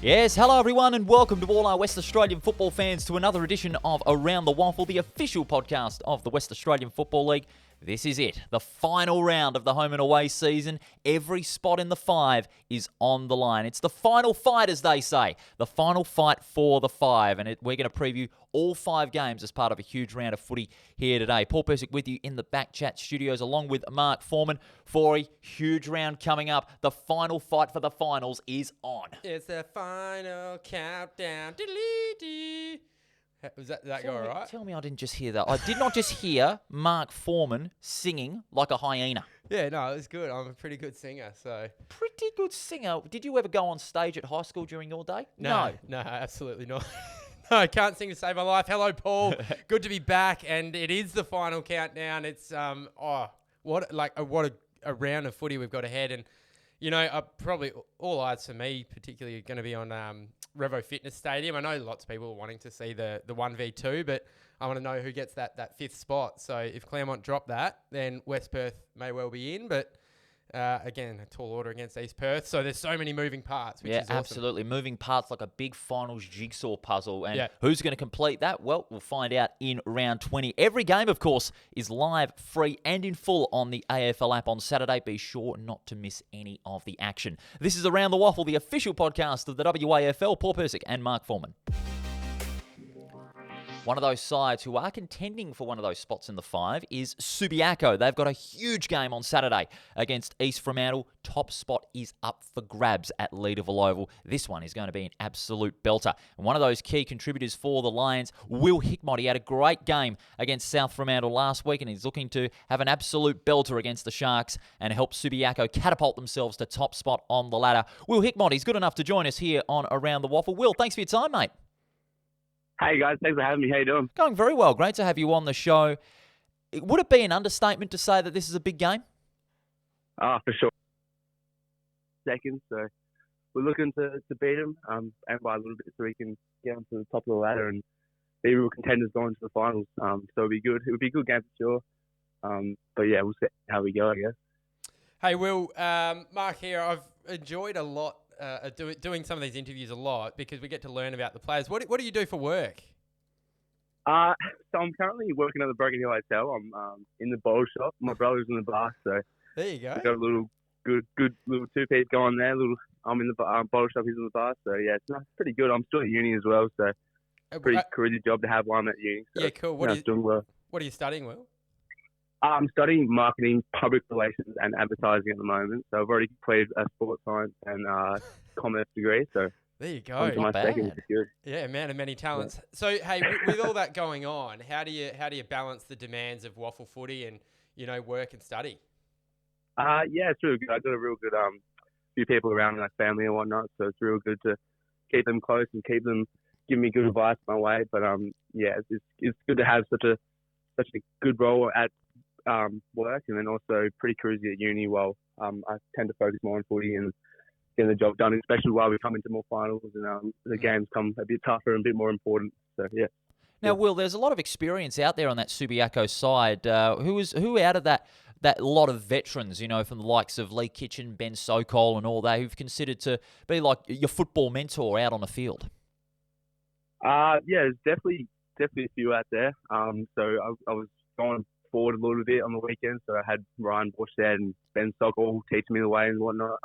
Yes, hello everyone and welcome to all our West Australian football fans to another edition of Around the WAFL, the official podcast of the West Australian Football League. This is it, the final round of the home and away season. Every spot in the five is on the line. It's the final fight, as they say, the final fight for the five. And we're going to preview all 5 games as part of a huge round of footy here today. Paul Persick with you in the BackChat studios along with Mark Foreman for a huge round coming up. The final fight for the finals is on. It's the final countdown. Does that go all right? Tell me I didn't just hear that. I did not just hear Mark Foreman singing like a hyena. Yeah, no, it was good. I'm a pretty good singer, so. Pretty good singer. Did you ever go on stage at high school during your day? No, absolutely not. No, I can't sing to save my life. Hello, Paul. Good to be back, and it is the final countdown. It's what a round of footy we've got ahead, and you know, probably all eyes for me, particularly, are going to be on Revo Fitness Stadium. I know lots of people are wanting to see the 1v2, but I want to know who gets that 5th spot. So if Claremont drop that, then West Perth may well be in, but again, a tall order against East Perth. So there's so many moving parts, which is awesome. Absolutely. Moving parts like a big finals jigsaw puzzle. And who's going to complete that? Well, we'll find out in round 20. Every game, of course, is live, free and in full on the AFL app on Saturday. Be sure not to miss any of the action. This is Around the WAFL, the official podcast of the WAFL. Paul Persick and Mark Foreman. One of those sides who are contending for one of those spots in the 5 is Subiaco. They've got a huge game on Saturday against East Fremantle. Top spot is up for grabs at Leederville Oval. This one is going to be an absolute belter. And one of those key contributors for the Lions, Will Hickmott. He had a great game against South Fremantle last week, and he's looking to have an absolute belter against the Sharks and help Subiaco catapult themselves to top spot on the ladder. Will Hickmott, he's good enough to join us here on Around the WAFL. Will, thanks for your time, mate. Hey guys, thanks for having me. How you doing? Going very well. Great to have you on the show. Would it be an understatement to say that this is a big game? For sure. Second, so we're looking to beat them and by a little bit so we can get onto the top of the ladder and be real contenders going to the finals. So it'll be good. It would be a good game for sure. But yeah, we'll see how we go, I guess. Hey, Will, Mark here. I've enjoyed a lot doing some of these interviews a lot because we get to learn about the players. What do you do for work? So I'm currently working at the Broken Hill Hotel. I'm in the bottle shop. My brother's in the bar, so there you go. We've got a little good little 2-piece going there. I'm in the bottle shop. He's in the bar, so yeah, it's pretty good. I'm still at uni as well, so pretty crazy job to have while I'm at uni. So, yeah, cool. What are you studying, Will? I'm studying marketing, public relations, and advertising at the moment. So I've already completed a sports science and commerce degree. So there you go. My second is good. Yeah, man of many talents. Yeah. So hey, with all that going on, how do you balance the demands of WAFL footy and work and study? Yeah, it's really good. I've got a real good few people around, like family and whatnot. So it's real good to keep them close and keep them giving me good advice my way. But yeah, it's good to have such a good role at work, and then also pretty cruisy at uni while I tend to focus more on footy and getting the job done, especially while we come into more finals and the games come a bit tougher and a bit more important. So yeah. Now, Will, there's a lot of experience out there on that Subiaco side. Who out of that lot of veterans, from the likes of Lee Kitchen, Ben Sokol and all that, who've considered to be like your football mentor out on the field? Yeah, there's definitely a few out there. So I was going forward a little bit on the weekend, so I had Ryan Borstead and Ben Sokol teaching me the way and whatnot.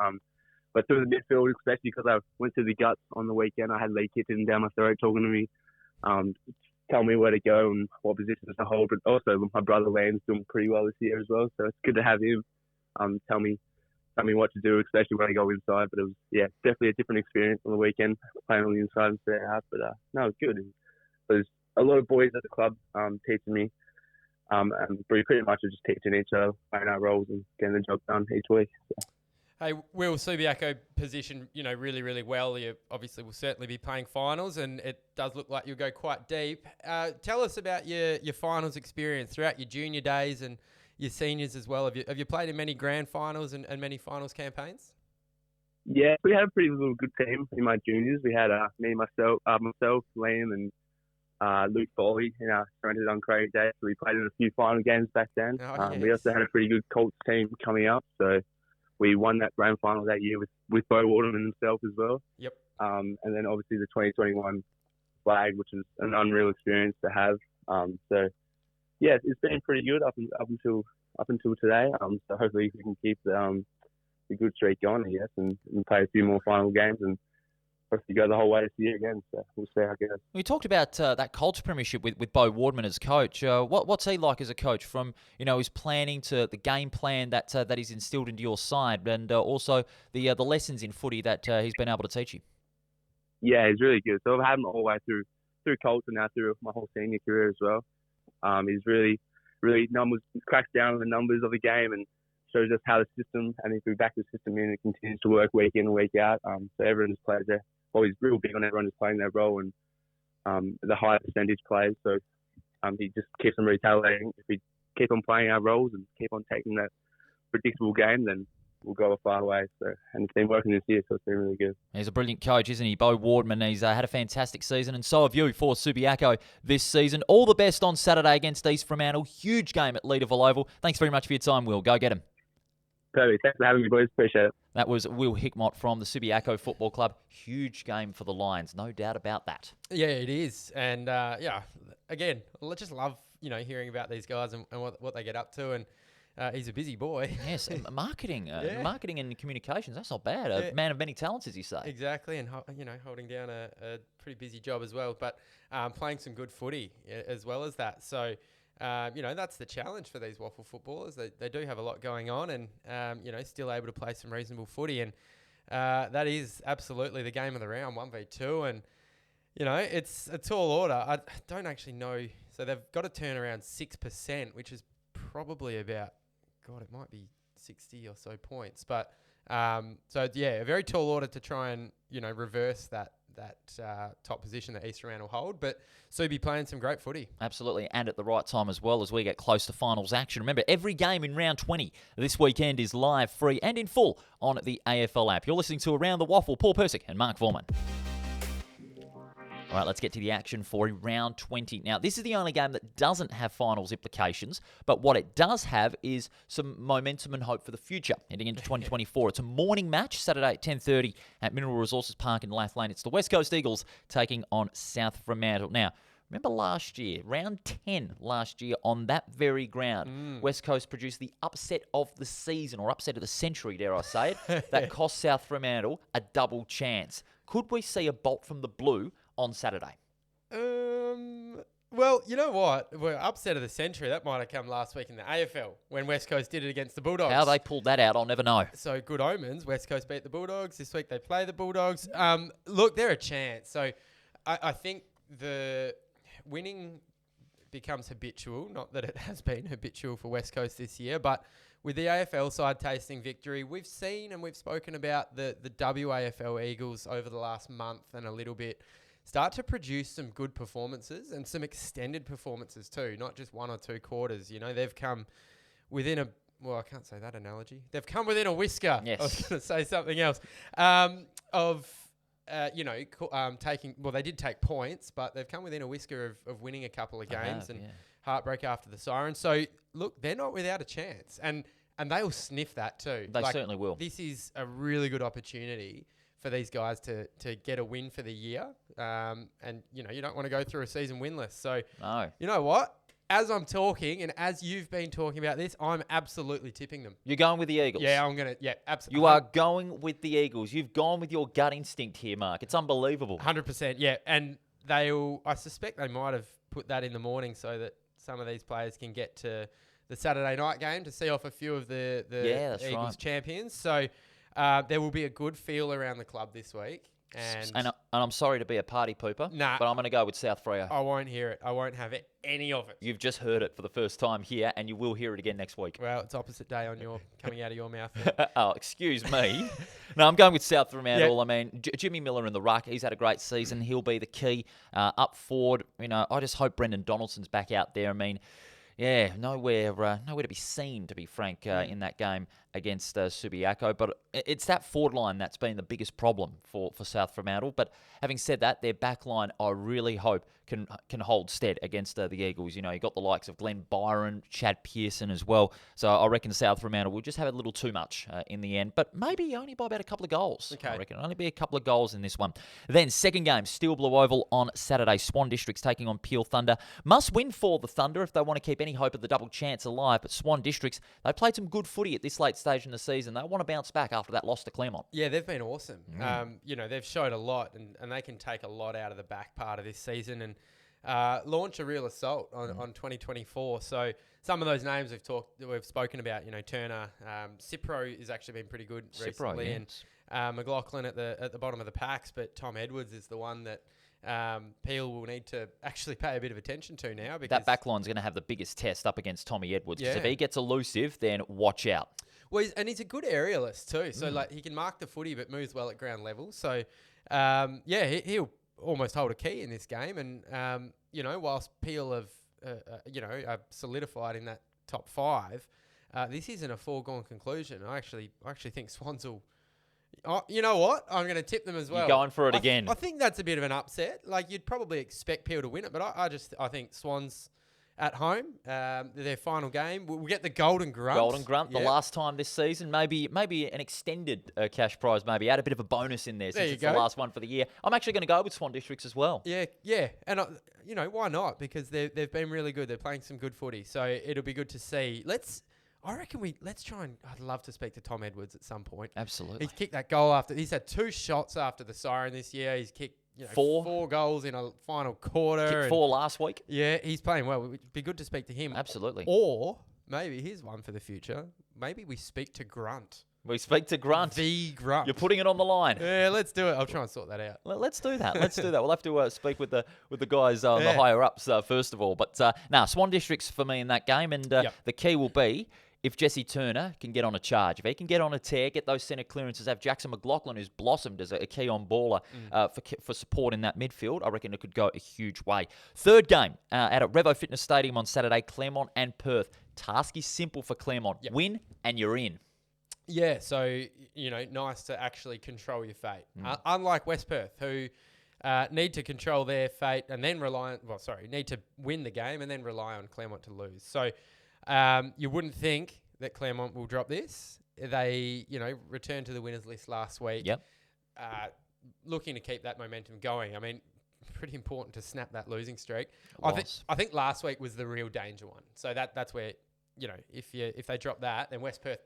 But through the midfield, especially because I went to the guts on the weekend, I had Lee Kitchen down my throat talking to me, tell me where to go and what positions to hold. But also my brother Land's doing pretty well this year as well, so it's good to have him tell me what to do, especially when I go inside. But it was definitely a different experience on the weekend playing on the inside instead of out. But no, it was good. There's a lot of boys at the club teaching me. And we pretty much are just teaching each other, playing our roles and getting the job done each week. So. Hey, Will, Subiaco position, really, really well. You obviously will certainly be playing finals, and it does look like you'll go quite deep. Tell us about your finals experience throughout your junior days and your seniors as well. Have you played in many grand finals and many finals campaigns? Yeah, we had a pretty little good team in my juniors. We had me, myself, Liam, and Luke Foley, surrendered on Craig Day. So we played in a few final games back then. Oh, yes. We also had a pretty good Colts team coming up. So we won that grand final that year with with Bo Waterman himself as well. Yep. And then obviously the 2021 flag, which is an unreal experience to have. So yeah, it's been pretty good up until today. So hopefully we can keep the good streak going, I guess, and play a few more final games and hopefully go the whole way this year again. So we'll see how it goes. We talked about that Colts premiership with Bo Wardman as coach. What's he like as a coach? From his planning to the game plan that he's instilled into your side, and also the lessons in footy that he's been able to teach you. Yeah, he's really good. So I've had him all the way through Colts and now through my whole senior career as well. He's really cracks down on the numbers of the game and shows us how the system, and if we back the system in, it continues to work week in and week out. So everyone just plays there. Well, he's real big on everyone just playing their role and the high percentage plays. So he just keeps on retaliating. If we keep on playing our roles and keep on taking that predictable game, then we'll go a far way. So, and it's been working this year, so it's been really good. He's a brilliant coach, isn't he? Bo Wardman. He's had a fantastic season, and so have you for Subiaco this season. All the best on Saturday against East Fremantle. Huge game at Leaderville Oval. Thanks very much for your time, Will. Go get him. Perfect. Thanks for having me, boys. Appreciate it. That was Will Hickmott from the Subiaco Football Club. Huge game for the Lions, no doubt about that. Yeah, it is. And again, I just love hearing about these guys and what they get up to. And he's a busy boy. Yes, marketing and communications. That's not bad. A man of many talents, as you say. Exactly, and holding down a pretty busy job as well. But playing some good footy as well as that. So. That's the challenge for these WAFL footballers. They do have a lot going on and, still able to play some reasonable footy. And that is absolutely the game of the round, 1v2. And, it's a tall order. I don't actually know. So they've got to turn around 6%, which is probably about, it might be 60 or so points. But, a very tall order to try and, reverse that top position that East Fremantle hold. But Subi playing some great footy. Absolutely, and at the right time as well as we get close to finals action. Remember, every game in round 20 this weekend is live, free and in full on the AFL app. You're listening to Around the WAFL, Paul Persick and Mark Vorman. All right, let's get to the action for round 20. Now, this is the only game that doesn't have finals implications, but what it does have is some momentum and hope for the future heading into 2024. It's a morning match, Saturday at 10:30 at Mineral Resources Park in Lathlane. It's the West Coast Eagles taking on South Fremantle. Now, remember last year, round 10 last year on that very ground, West Coast produced the upset of the season, or upset of the century, dare I say it, that cost South Fremantle a double chance. Could we see a bolt from the blue on Saturday? Well, you know what? We're upset of the century. That might have come last week in the AFL when West Coast did it against the Bulldogs. How they pulled that out, I'll never know. So good omens. West Coast beat the Bulldogs. This week they play the Bulldogs. Look, they're a chance. So I think the winning becomes habitual. Not that it has been habitual for West Coast this year, but with the AFL side tasting victory, we've seen and we've spoken about the WAFL Eagles over the last month and a little bit start to produce some good performances and some extended performances too, not just 1 or 2 quarters. They've come within I can't say that analogy. They've come within a whisker. Yes. I was going to say something else. They did take points, but they've come within a whisker of winning a couple of games heartbreak after the siren. So, look, they're not without a chance. And they'll sniff that too. They certainly will. This is a really good opportunity for these guys to get a win for the year. And, you don't want to go through a season winless. So, No. You know what? As I'm talking and as you've been talking about this, I'm absolutely tipping them. You're going with the Eagles? Yeah, I'm going to. Yeah, absolutely. You are going with the Eagles. You've gone with your gut instinct here, Mark. It's unbelievable. 100%, yeah. And I suspect they might have put that in the morning so that some of these players can get to the Saturday night game to see off a few of the Eagles champions. So there will be a good feel around the club this week. And I'm sorry to be a party pooper, but I'm going to go with South Freo. I won't hear it. I won't have any of it. You've just heard it for the first time here, and you will hear it again next week. Well, it's opposite day on coming out of your mouth. Oh, excuse me. No, I'm going with South Fremantle. Yeah. I mean, Jimmy Miller in the ruck. He's had a great season. He'll be the key up forward. I just hope Brendan Donaldson's back out there. I mean, yeah, nowhere to be seen, to be frank, in that game against Subiaco. But it's that forward line that's been the biggest problem for South Fremantle. But having said that, their back line, I really hope, can hold stead against the Eagles. You know, you got the likes of Glenn Byron, Chad Pearson as well. So I reckon South Fremantle will just have a little too much in the end. But maybe only by about a couple of goals. Okay. I reckon only be a couple of goals in this one. Then second game, Steel Blue Oval on Saturday. Swan Districts taking on Peel Thunder. Must win for the Thunder if they want to keep any hope of the double chance alive. But Swan Districts, they played some good footy at this late stage in the season. They want to bounce back after that loss to Claremont. Yeah, they've been awesome. You know, they've showed a lot, and they can take a lot out of the back part of this season and launch a real assault on 2024. So some of those names we've spoken about, you know, Turner, Cipro has actually been pretty good recently, yes. and McLaughlin at the bottom of the packs, but Tom Edwards is the one that Peel will need to actually pay a bit of attention to now, because That back line's going to have the biggest test up against Tommy Edwards. Because Yeah. if he gets elusive, then watch out. Well, he's a good aerialist too. So like he can mark the footy, but moves well at ground level. So he'll almost hold a key in this game. And you know, whilst Peel have solidified in that top 5, this isn't a foregone conclusion. I actually think Swans will. Oh, you know what? I'm going to tip them as well. You're going for it again. I think that's a bit of an upset. Like, you'd probably expect Peel to win it, but I think Swans at home, their final game. We'll get the Golden Grunt. Golden Grunt, the Yeah. last time this season. Maybe an extended cash prize. Maybe add a bit of a bonus in there There since you it's go. the last one for the year. I'm actually going to go with Swan Districts as well. Yeah, and you know, why not? Because they've been really good. They're playing some good footy, so it'll be good to see. Let's try and. I'd love to speak to Tom Edwards at some point. Absolutely. He's kicked that goal after. He's had 2 shots after the siren this year. He's kicked 4 goals in a final quarter. Kicked and 4 last week. Yeah, he's playing well. It'd be good to speak to him. Absolutely. Or maybe here's one for the future. Maybe we speak to Grunt. We speak to Grunt. The Grunt. You're putting it on the line. Yeah, let's do it. I'll try and sort that out. Let's do that. Let's do that. We'll have to speak with the guys on the Yeah. higher ups first of all. But Swan Districts for me in that game, and the key will be if Jesse Turner can get on a charge. If he can get on a tear, get those centre clearances, have Jackson McLaughlin, who's blossomed as a key on baller for support in that midfield, I reckon it could go a huge way. Third game out at Revo Fitness Stadium on Saturday, Claremont and Perth. Task is simple for Claremont. Yep. Win and you're in. Yeah, so, you know, nice to actually control your fate. Unlike West Perth, who need to control their fate and then need to win the game and then rely on Claremont to lose. So you wouldn't think that Claremont will drop this. They, you know, returned to the winners list last week. Yep. Looking to keep that momentum going. I mean, pretty important to snap that losing streak. Was. I think last week was the real danger one. So that's where, you know, if they drop that, then West Perth,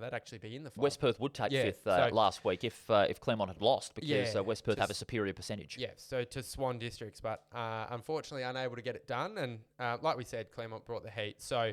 they'd actually be in the final. West Perth would take fifth so last week if Claremont had lost, because West Perth have a superior percentage. Yeah, so to Swan Districts, but unfortunately unable to get it done. And like we said, Claremont brought the heat. So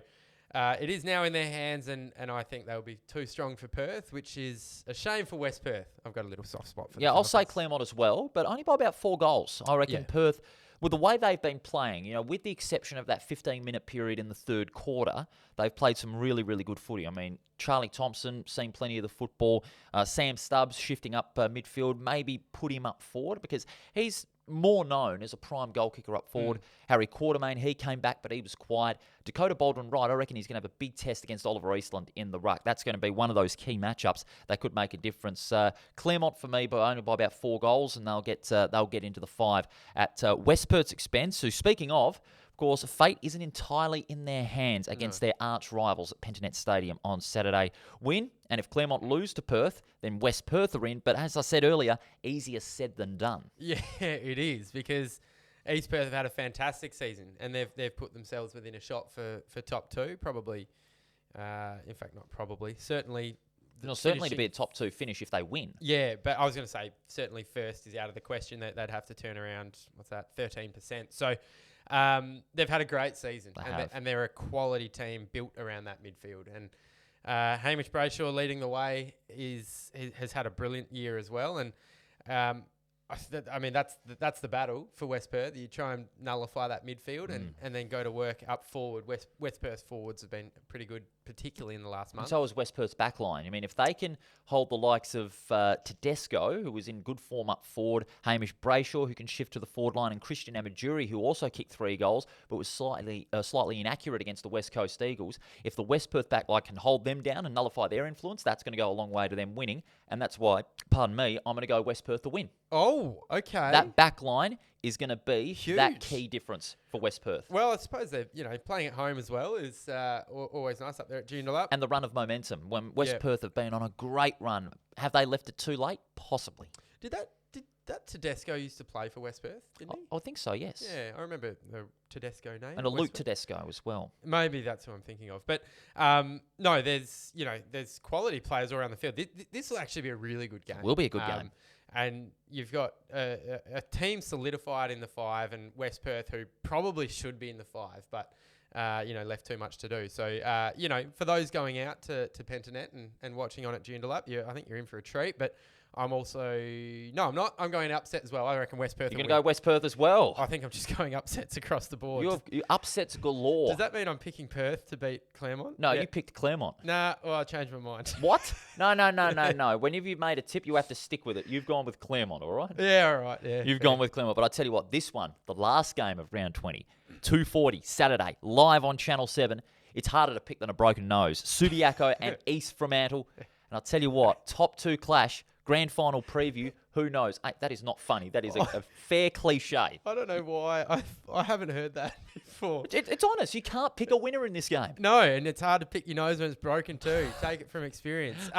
it is now in their hands, and I think they'll be too strong for Perth, which is a shame for West Perth. I've got a little soft spot for them. Yeah, I'll say Claremont as well, but only by about 4 goals. I reckon Yeah. Perth, with the way they've been playing, you know, with the exception of that 15-minute period in the third quarter, they've played some really, really good footy. I mean, Charlie Thompson, seen plenty of the football. Sam Stubbs shifting up midfield, maybe put him up forward because he's more known as a prime goal kicker up forward. Harry Quartermain, he came back, but he was quiet. Dakota Baldwin-Wright, I reckon he's going to have a big test against Oliver Eastland in the ruck. That's going to be one of those key matchups that could make a difference. Claremont for me, but only by about 4 goals, and they'll get into the 5 at West Perth's expense. So speaking of course, fate isn't entirely in their hands against their arch rivals at Pentanet Stadium on Saturday. Win, and if Claremont lose to Perth, then West Perth are in. But as I said earlier, easier said than done. Yeah, it is, because East Perth have had a fantastic season, and they've put themselves within a shot for top 2, probably. In fact, not probably. Certainly. No, certainly to be a top 2 finish if they win. Yeah, but I was going to say certainly first is out of the question. That they'd have to turn around, 13%. So they've had a great season, and they're a quality team built around that midfield. And Hamish Brayshaw leading the way has had a brilliant year as well. And I mean that's the battle for West Perth. You try and nullify that midfield and then go to work up forward. West Perth forwards have been a pretty good particularly in the last And month. so is West Perth's backline. I mean, if they can hold the likes of Tedesco, who was in good form up forward, Hamish Brayshaw, who can shift to the forward line, and Christian Amaduri, who also kicked 3 goals, but was slightly inaccurate against the West Coast Eagles. If the West Perth backline can hold them down and nullify their influence, that's going to go a long way to them winning. And that's why, pardon me, I'm going to go West Perth to win. Oh, okay. That backline is going to be that Huge. key difference for West Perth. Well, I suppose they're, playing at home as well is always nice up there at Joondalup. And the run of momentum. When West Yeah. Perth have been on a great run, have they left it too late? Possibly. Did that Tedesco used to play for West Perth, didn't he? I think so, yes. Yeah, I remember the Tedesco name. And a West Luke Perth. Tedesco as well. Maybe that's who I'm thinking of. But no, there's quality players all around the field. This will actually be a really good game. Will be a good game. And you've got a team solidified in the 5, and West Perth, who probably should be in the 5, but left too much to do. So for those going out to Pentanet and watching on at Joondalup, I think you're in for a treat. But I'm I'm not. I'm going upset as well. I reckon West Perth. You're going to go West Perth as well. I think I'm just going upsets across the board. You upsets galore. Does that mean I'm picking Perth to beat Claremont? No, Yeah. you picked Claremont. Nah, well, I changed my mind. What? No. Whenever you've made a tip, you have to stick with it. You've gone with Claremont, all right? Yeah, all right. Yeah, You've gone with Claremont. But I tell you what, this one, the last game of round 20, 2:40, Saturday, live on Channel 7. It's harder to pick than a broken nose. Subiaco and East Fremantle. And I'll tell you what, top 2 clash, grand final preview. Who knows? Hey, that is not funny. That is a fair cliche. I don't know why. I haven't heard that before. It's honest. You can't pick a winner in this game. No, and it's hard to pick your nose when it's broken too. Take it from experience.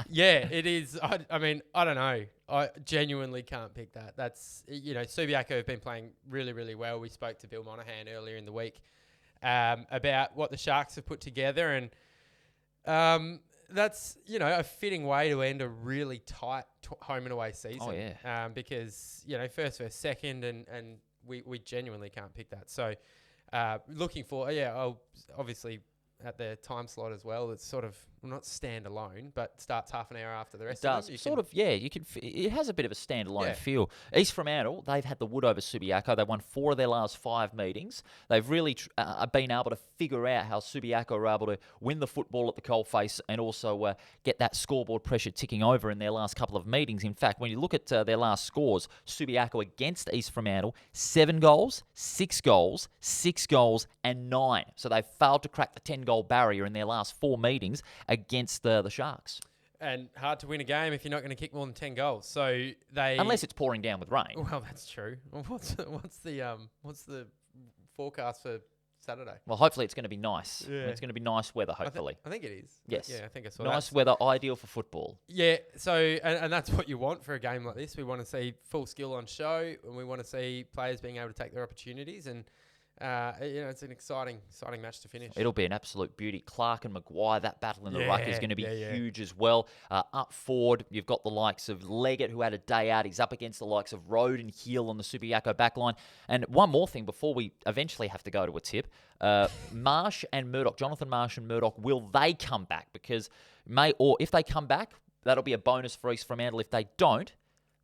Yeah, it is. I mean, I don't know. I genuinely can't pick that. That's, Subiaco have been playing really, really well. We spoke to Bill Monahan earlier in the week about what the Sharks have put together, and that's, a fitting way to end a really tight home and away season. Oh, yeah. Because, first versus second, and we genuinely can't pick that. So, looking for, obviously at the time slot as well. It's sort of not standalone, but starts half an hour after the rest of them. You can. It has a bit of a standalone feel. East Fremantle, they've had the wood over Subiaco. They won 4 of their last 5 meetings. They've really been able to figure out how Subiaco are able to win the football at the coalface and also get that scoreboard pressure ticking over in their last couple of meetings. In fact, when you look at their last scores, Subiaco against East Fremantle, 7 goals, 6 goals, 6 goals, and 9. So they've failed to crack the 10-goal barrier in their last 4 meetings against the Sharks. And hard to win a game if you're not going to kick more than 10 goals. So they, unless it's pouring down with rain. Well, that's true. What's the forecast for Saturday? Well, hopefully it's going to be nice. Yeah. It's going to be nice weather, hopefully. I think it is. Yes. Yeah, I think I saw nice that. weather, ideal for football. Yeah, so, and that's what you want for a game like this. We want to see full skill on show, and we want to see players being able to take their opportunities, and it's an exciting match to finish. It'll be an absolute beauty. Clark and Maguire, that battle in the ruck is going to be huge as well. Up forward, you've got the likes of Leggett, who had a day out. He's up against the likes of Road and Heel on the Subiaco backline. And one more thing before we eventually have to go to a tip. Marsh and Murdoch, Jonathan Marsh and Murdoch, will they come back? Because if they come back, that'll be a bonus for East Fremantle. If they don't,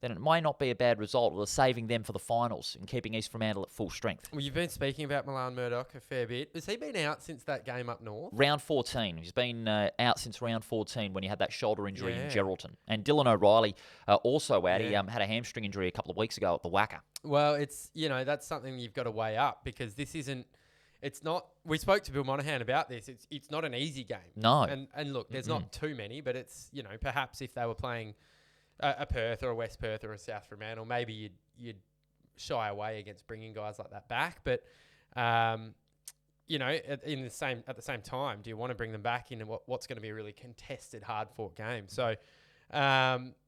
then it might not be a bad result. We're saving them for the finals and keeping East Fremantle at full strength. Well, you've been speaking about Milan Murdoch a fair bit. Has he been out since that game up north? Round 14. He's been out since round 14 when he had that shoulder injury in Geraldton. And Dylan O'Reilly also out. He had a hamstring injury a couple of weeks ago at the WACA. Well, it's, that's something you've got to weigh up, because this isn't, it's not, we spoke to Bill Monahan about this. It's not an easy game. No. And look, there's not too many, but it's, perhaps if they were playing a Perth or a West Perth or a South Fremantle, maybe you'd shy away against bringing guys like that back. But at the same time, do you want to bring them back into what's going to be a really contested, hard-fought game? So,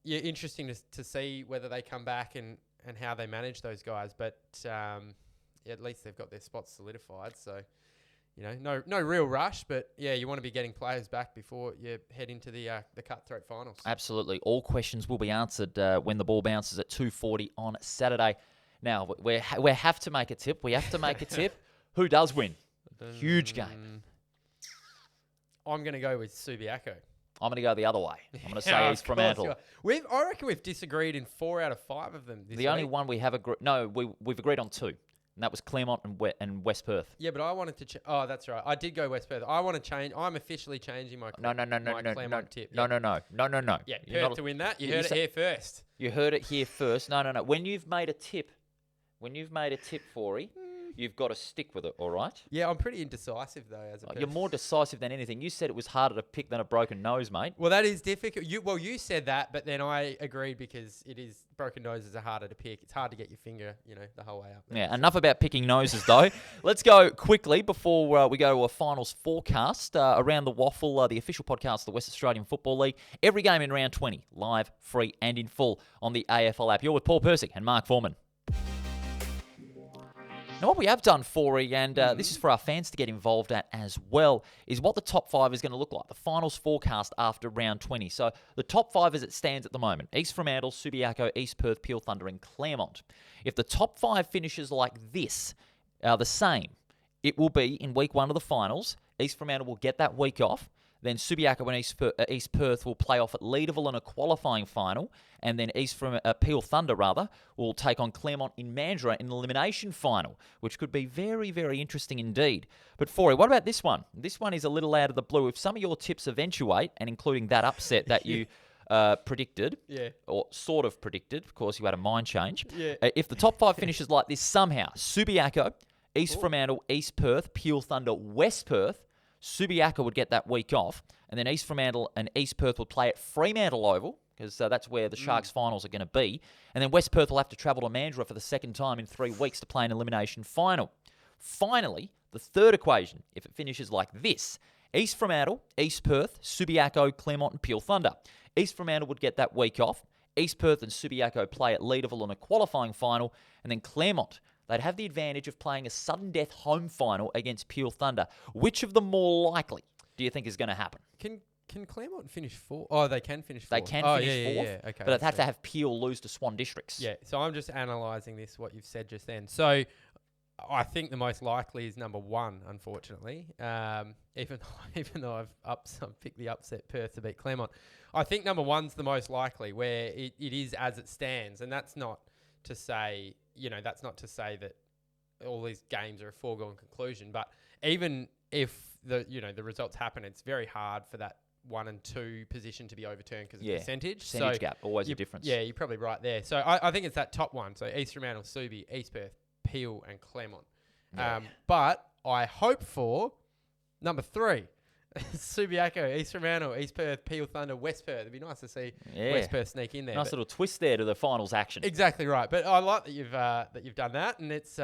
interesting to see whether they come back and how they manage those guys. But at least they've got their spots solidified. So, no real rush, but you want to be getting players back before you head into the cutthroat finals. Absolutely. All questions will be answered when the ball bounces at 2:40 on Saturday. Now, we have to make a tip. We have to make a tip. Who does win? Huge game. I'm going to go with Subiaco. I'm going to go the other way. I'm going to say East Fremantle. I reckon we've disagreed in 4 out of 5 of them this The only one we have agreed... No, we've agreed on 2. And that was Claremont and West Perth. Yeah, but I wanted to. Oh, that's right. I did go West Perth. I want to change. I'm officially changing my Claremont tip. No. Yeah, You're Perth to win that. You heard it here first. You heard it here first. No. When you've made a tip, Forey, you've got to stick with it, all right? Yeah, I'm pretty indecisive, though, as a person. You're more decisive than anything. You said it was harder to pick than a broken nose, mate. Well, that is difficult. You said that, but then I agreed because broken noses are harder to pick. It's hard to get your finger, the whole way up. Yeah, enough about picking noses, though. Let's go quickly before we go to a finals forecast. Around the WAFL, the official podcast of the West Australian Football League. Every game in round 20, live, free, and in full on the AFL app. You're with Paul Persick and Mark Foreman. Now, what we have done, Forey, and this is for our fans to get involved at as well, is what the top 5 is going to look like, the finals forecast after round 20. So the top 5 as it stands at the moment, East Fremantle, Subiaco, East Perth, Peel Thunder, and Claremont. If the top 5 finishes like this, the same, it will be in week 1 of the finals. East Fremantle will get that week off. Then Subiaco and East Perth will play off at Leederville in a qualifying final. And then Peel Thunder, will take on Claremont in Mandurah in an elimination final, which could be very, very interesting indeed. But, Forey, what about this one? This one is a little out of the blue. If some of your tips eventuate, and including that upset that you predicted, or sort of predicted, of course, you had a mind change. Yeah. If the top 5 finishes like this somehow, Subiaco, East Fremantle, East Perth, Peel Thunder, West Perth, Subiaco would get that week off, and then East Fremantle and East Perth would play at Fremantle Oval, because that's where the Sharks finals are going to be. And then West Perth will have to travel to Mandurah for the second time in 3 weeks to play an elimination final. Finally, the third equation, if it finishes like this, East Fremantle, East Perth, Subiaco, Claremont, and Peel Thunder. East Fremantle would get that week off. East Perth and Subiaco play at Leederville in a qualifying final, and then Claremont, they'd have the advantage of playing a sudden death home final against Peel Thunder. Which of the more likely do you think is going to happen? Can Claremont finish 4th? Oh, they can finish 4th. They can finish 4th, yeah. Okay, but they'd have to have Peel lose to Swan Districts. Yeah, so I'm just analysing what you've said just then. So I think the most likely is number 1, unfortunately. Even though I've picked the upset Perth to beat Claremont. I think number 1's the most likely, where it is as it stands, and that's not to say, that all these games are a foregone conclusion. But even if the results happen, it's very hard for that 1 and 2 position to be overturned because of percentage. Percentage gap, always a difference. Yeah, you're probably right there. So I think it's that top 1. So East Fremantle, Subi, East Perth, Peel, and Claremont. Yeah. But I hope for number 3. Subiaco, East Fremantle, East Perth, Peel Thunder, West Perth. It'd be nice to see West Perth sneak in there. Nice little twist there to the finals action. Exactly right. But I like that you've done that, and it's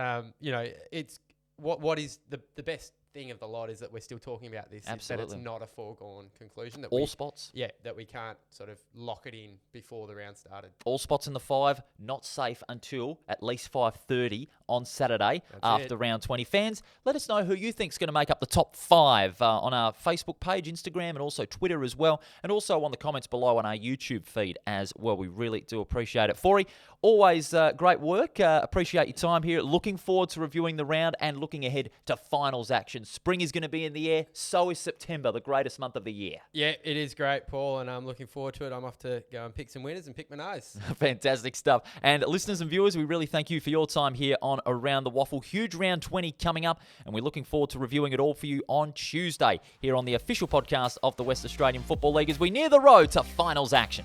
it's what is the best thing of the lot is that we're still talking about this. Absolutely. That it's not a foregone conclusion. That all spots. Yeah, that we can't sort of lock it in before the round started. All spots in the 5, not safe until at least 5:30 on Saturday after round 20. Fans, let us know who you think is going to make up the top 5 on our Facebook page, Instagram, and also Twitter as well, and also on the comments below on our YouTube feed as well. We really do appreciate it. Forey, always great work. Appreciate your time here. Looking forward to reviewing the round and looking ahead to finals action. Spring is going to be in the air. So is September, the greatest month of the year. Yeah, it is great, Paul, and I'm looking forward to it. I'm off to go and pick some winners and pick my nose. Fantastic stuff. And listeners and viewers, we really thank you for your time here on Around the WAFL. Huge round 20 coming up, and we're looking forward to reviewing it all for you on Tuesday here on the official podcast of the West Australian Football League as we near the road to finals action.